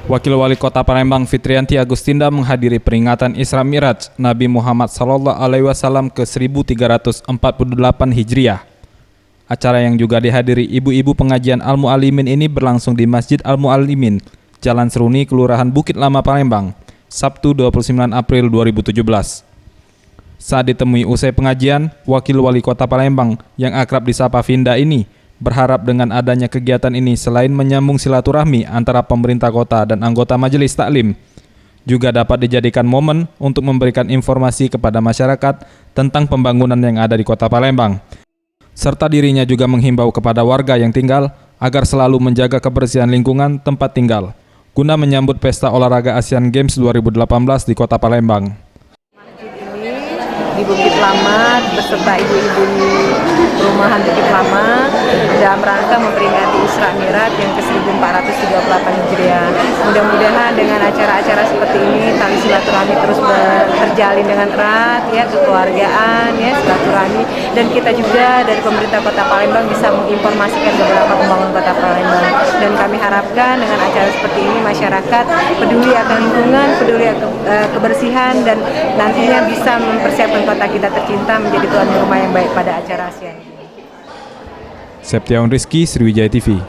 Wakil Wali Kota Palembang Fitrianti Agustinda menghadiri peringatan Isra Mi'raj Nabi Muhammad SAW ke 1348 Hijriah. Acara yang juga dihadiri ibu-ibu pengajian Al-Mu'allimin ini berlangsung di Masjid Al-Mu'allimin, Jalan Seruni, Kelurahan Bukit Lama, Palembang, Sabtu 29 April 2017. Saat ditemui usai pengajian, Wakil Wali Kota Palembang yang akrab disapa Vinda ini berharap dengan adanya kegiatan ini selain menyambung silaturahmi antara pemerintah kota dan anggota majelis taklim, juga dapat dijadikan momen untuk memberikan informasi kepada masyarakat tentang pembangunan yang ada di Kota Palembang. Serta dirinya juga menghimbau kepada warga yang tinggal agar selalu menjaga kebersihan lingkungan tempat tinggal, guna menyambut Pesta Olahraga Asian Games 2018 di Kota Palembang. Di Bukit Lama beserta ibu-ibu perumahan Bukit Lama dalam rangka memperingati Isra Mi'raj yang ke-1438 Hijriah. Mudah-mudahan dengan acara-acara seperti ini tali silaturahmi terus terjalin dengan erat, ya, kekeluargaan, ya, silaturahmi, dan kita juga dari pemerintah Kota Palembang bisa menginformasikan beberapa pembangunan Kota Palembang. Dan kami harapkan dengan acara seperti ini masyarakat peduli akan lingkungan, peduli akan kebersihan, dan nantinya bisa mempersiapkan kota kita tercinta menjadi tuan rumah yang baik pada acara ASEAN. Septiawan Rizky, Sriwijaya TV.